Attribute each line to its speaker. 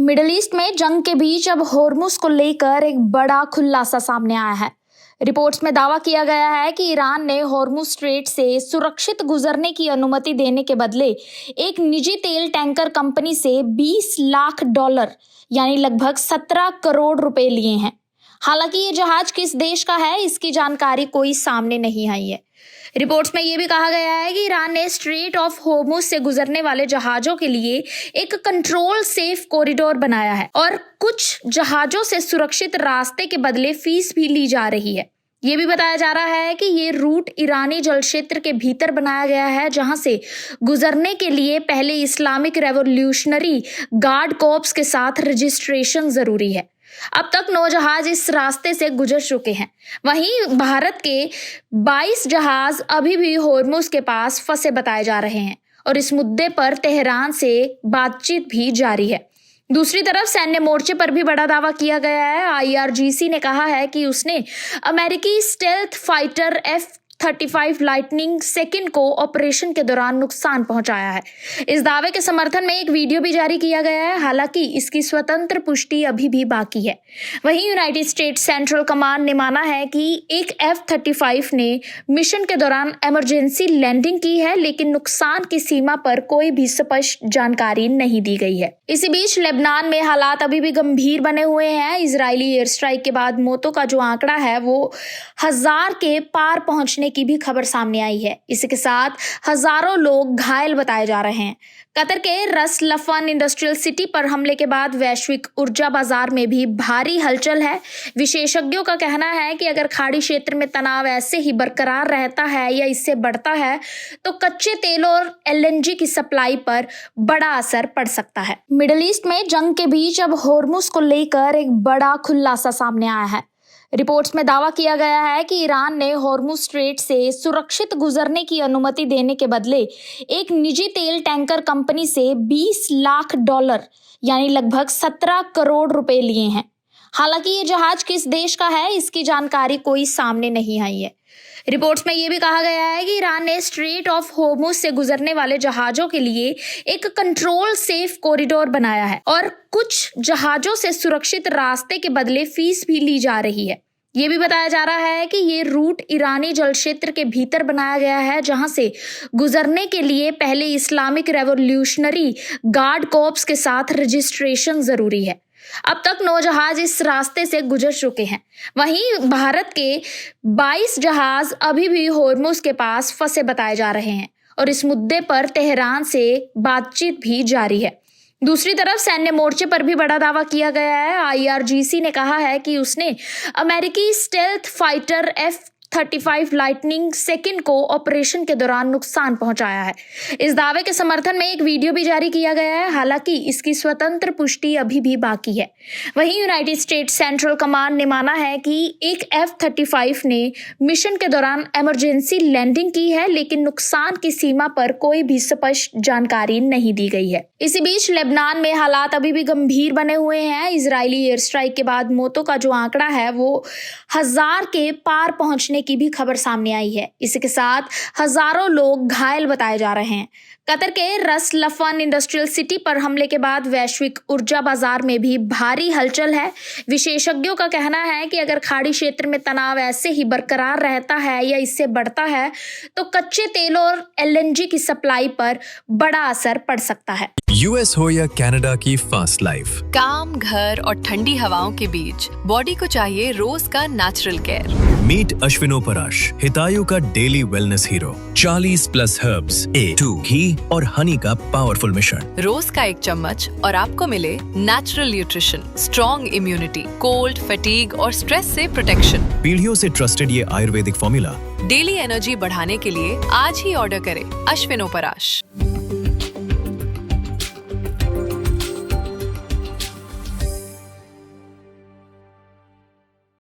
Speaker 1: Middle east में जंग के बीच अब होर्मुज को लेकर एक बड़ा खुलासा सामने आया है। रिपोर्ट्स में दावा किया गया है कि ईरान ने होर्मुज स्ट्रेट से सुरक्षित गुजरने की अनुमति देने के बदले एक निजी तेल टैंकर कंपनी से $20 लाख यानी लगभग 17 करोड़ रुपए लिए हैं। हालांकि ये जहाज किस देश का है, इसकी जानकारी कोई सामने नहीं आई है। रिपोर्ट्स में यह भी कहा गया है कि ईरान ने स्ट्रेट ऑफ होर्मुज से गुजरने वाले जहाजों के लिए एक कंट्रोल सेफ कॉरिडोर बनाया है और कुछ जहाजों से सुरक्षित रास्ते के बदले फीस भी ली जा रही है। ये भी बताया जा रहा है कि ये रूट ईरानी जल क्षेत्र के भीतर बनाया गया है, जहां से गुजरने के लिए पहले इस्लामिक रेवोल्यूशनरी गार्ड कॉर्प्स के साथ रजिस्ट्रेशन जरूरी है। अब तक 9 जहाज इस रास्ते से गुजर चुके हैं। वहीं भारत के 22 जहाज अभी भी होर्मुज के पास फंसे बताए जा रहे हैं और इस मुद्दे पर तेहरान से बातचीत भी जारी है। दूसरी तरफ सैन्य मोर्चे पर भी बड़ा दावा किया गया है। IRGC ने कहा है कि उसने अमेरिकी stealth fighter F-35 lightning second को ऑपरेशन के दौरान नुकसान पहुंचाया है। इस दावे के समर्थन में एक वीडियो भी जारी किया गया है, हालांकि इसकी स्वतंत्र पुष्टि अभी भी बाकी है। वहीं यूनाइटेड स्टेट्स सेंट्रल कमांड ने माना है कि एक F-35 ने मिशन के दौरान इमरजेंसी लैंडिंग की है, लेकिन नुकसान की सीमा पर कोई भी स्पष्ट जानकारी नहीं दी गई है। इसी बीच लेबनान में हालात अभी भी गंभीर बने हुए हैं। इजरायली एयर स्ट्राइक के बाद मौतों का जो आंकड़ा है वो 1000 के पार पहुंचने की भी खबर सामने आई है। इसके साथ हजारों लोग घायल बताए जा रहे हैं। कतर के रस लफान इंडस्ट्रियल सिटी पर हमले के बाद वैश्विक ऊर्जा बाजार में भी भारी हलचल है। विशेषज्ञों का कहना है कि अगर खाड़ी क्षेत्र में तनाव ऐसे ही बरकरार रहता है या इससे बढ़ता है तो कच्चे तेल और LNG की सप्लाई पर बड़ा असर पड़ सकता है। मिडिल ईस्ट में जंग के बीच अब होर्मुज को लेकर एक बड़ा खुलासा सामने आया है। रिपोर्ट्स में दावा किया गया है कि ईरान ने होर्मुज स्ट्रेट से सुरक्षित गुजरने की अनुमति देने के बदले एक निजी तेल टैंकर कंपनी से $20 लाख यानी लगभग 17 करोड़ रुपए लिए हैं। हालांकि ये जहाज किस देश का है, इसकी जानकारी कोई सामने नहीं आई है। रिपोर्ट्स में यह भी कहा गया है कि ईरान ने स्ट्रेट ऑफ होर्मुज से गुजरने वाले जहाजों के लिए एक कंट्रोल सेफ कॉरिडोर बनाया है और कुछ जहाजों से सुरक्षित रास्ते के बदले फीस भी ली जा रही है। ये भी बताया जा रहा है कि ये रूट ईरानी जल क्षेत्र के भीतर बनाया गया है, जहां से गुजरने के लिए पहले इस्लामिक रेवोल्यूशनरी गार्ड कॉर्प्स के साथ रजिस्ट्रेशन जरूरी है। अब तक 9 जहाज इस रास्ते से गुजर चुके हैं। वहीं भारत के 22 जहाज अभी भी होर्मुज के पास फंसे बताए जा रहे हैं और इस मुद्दे पर तेहरान से बातचीत भी जारी है। दूसरी तरफ सैन्य मोर्चे पर भी बड़ा दावा किया गया है। IRGC ने कहा है कि उसने अमेरिकी stealth fighter F-35 lightning second को ऑपरेशन के दौरान नुकसान पहुंचाया है। इस दावे के समर्थन में एक वीडियो भी जारी किया गया है, हालांकि इसकी स्वतंत्र पुष्टि अभी भी बाकी है। वहीं यूनाइटेड स्टेट्स सेंट्रल कमांड ने माना है कि एक F-35 ने मिशन के दौरान इमरजेंसी लैंडिंग की है, लेकिन नुकसान की सीमा पर कोई भी स्पष्ट जानकारी नहीं दी गई है। इसी बीच लेबनान में हालात अभी भी गंभीर बने हुए हैं। इजरायली एयर स्ट्राइक के बाद मौतों का जो आंकड़ा है वो 1000 के पार पहुंचने की भी खबर सामने आई है। इसके साथ हजारों लोग घायल बताए जा रहे हैं। कतर के रस लफान इंडस्ट्रियल सिटी पर हमले के बाद वैश्विक ऊर्जा बाजार में भी भारी हलचल है। विशेषज्ञों का कहना है कि अगर खाड़ी क्षेत्र में तनाव ऐसे ही बरकरार रहता है या इससे बढ़ता है तो कच्चे तेल और LNG की सप्लाई पर बड़ा असर पड़ सकता है।
Speaker 2: US हो या कनाडा की फास्ट लाइफ,
Speaker 3: काम, घर और ठंडी हवाओं के बीच बॉडी को चाहिए रोज का नेचुरल केयर।
Speaker 2: मीट अश्विनो पराश, हितायु का daily wellness hero. 40+ herbs, A2 घी और हनी का पावरफुल मिश्रण।
Speaker 3: रोज का 1 चम्मच और आपको मिले natural nutrition, strong immunity, cold, fatigue और स्ट्रेस से प्रोटेक्शन।
Speaker 2: पीढ़ियों से ट्रस्टेड ये आयुर्वेदिक फॉर्मूला
Speaker 3: डेली एनर्जी बढ़ाने के लिए आज ही ऑर्डर करें अश्विनो पराश।